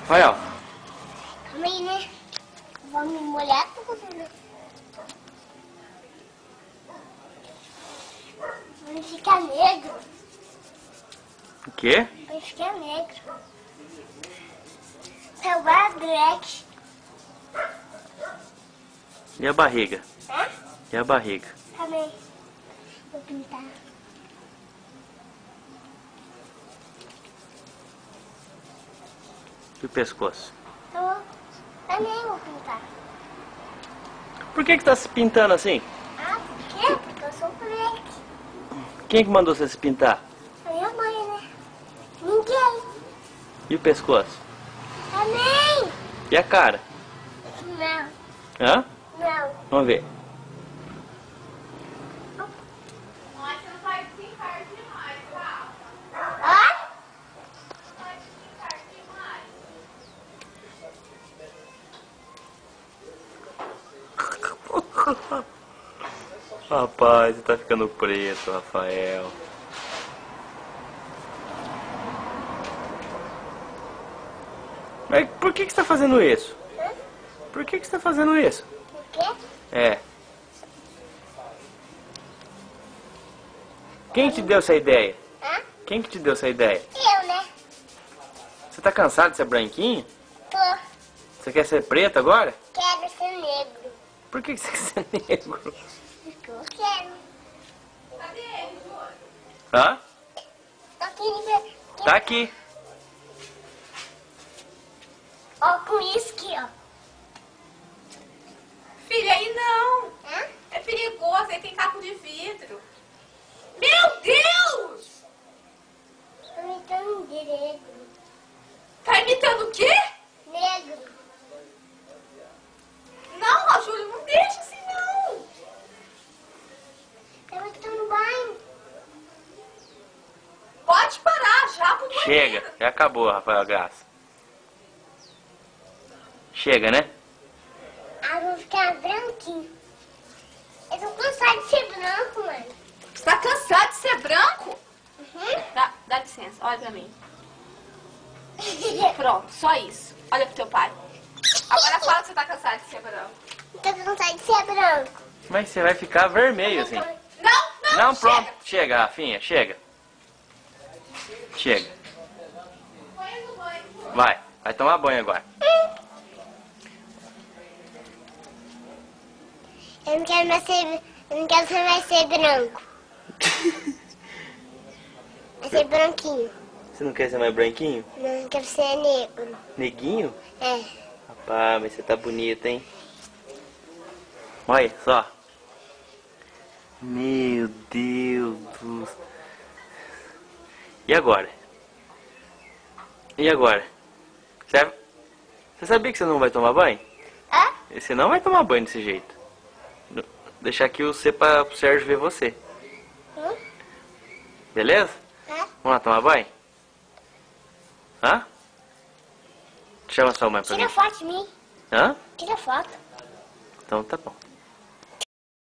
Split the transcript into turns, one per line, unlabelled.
Rafael.
Calma aí, né? Vou me molhar tudo. Vai ficar negro.
O quê?
Vai ficar negro. Salvar Black.
E a barriga?
Hã?
E a barriga?
Calma aí. Vou pintar.
E o pescoço?
Eu nem vou pintar.
Por que você tá se pintando assim?
Ah, por quê? Porque eu sou Black.
Quem que mandou você se pintar?
A minha mãe, né? Ninguém.
E o pescoço?
Também.
E a cara?
Não.
Hã?
Não.
Vamos ver.
Mas você não vai brincar demais, tá?
Ó.
Não vai brincar demais.
Rapaz, você tá ficando preto, Rafael. Mas por que você tá fazendo isso?
Hã?
Por que você tá fazendo isso?
Por quê?
É. Quem te deu essa ideia?
Hã?
Quem que te deu essa ideia?
Eu, né?
Você tá cansado de ser branquinho?
Tô.
Você quer ser preto agora?
Quero ser negro.
Por que você quer ser negro?
Porque eu quero.
Cadê ele, Júlio?
Hã?
Tô aqui.
Tá aqui.
Ó, com isso aqui, ó.
Filha, aí não.
Hã?
É perigoso, aí tem caco de vidro. Meu Deus!
Tô imitando de negro.
Tá imitando o quê?
Negro.
Não, ó, Júlio, não deixa assim, não.
Eu tô no banho.
Pode parar já pro banheiro.
Chega, já acabou, Rafael Graça. Chega, né?
Ah, vou ficar branquinho. Eu tô cansada de ser branco, mãe.
Você tá cansado de ser branco?
Uhum.
Dá licença, olha pra mim. Pronto, só isso. Olha pro teu pai. Agora fala que você tá cansado de ser branco.
Tô cansada de ser branco.
Mas você vai ficar vermelho assim. Não, pronto. Chega, Rafinha, chega. Chega. Vai tomar banho agora.
Eu não quero mais ser. Eu não quero mais ser branco. Vai ser branquinho.
Você não quer ser mais branquinho?
Não, eu quero ser negro.
Neguinho?
É.
Rapaz, mas você tá bonito, hein? Olha só. Meu Deus do céu. E agora? E agora? Você sabia que você não vai tomar banho?
Hã?
Você não vai tomar banho desse jeito. Deixar aqui você para o Sérgio ver você. Beleza?
Hã?
Vamos lá tomar banho? Hã? Chama sua mãe pra
Tira
mim.
foto de mim.
Hã?
Tira foto.
Então tá bom.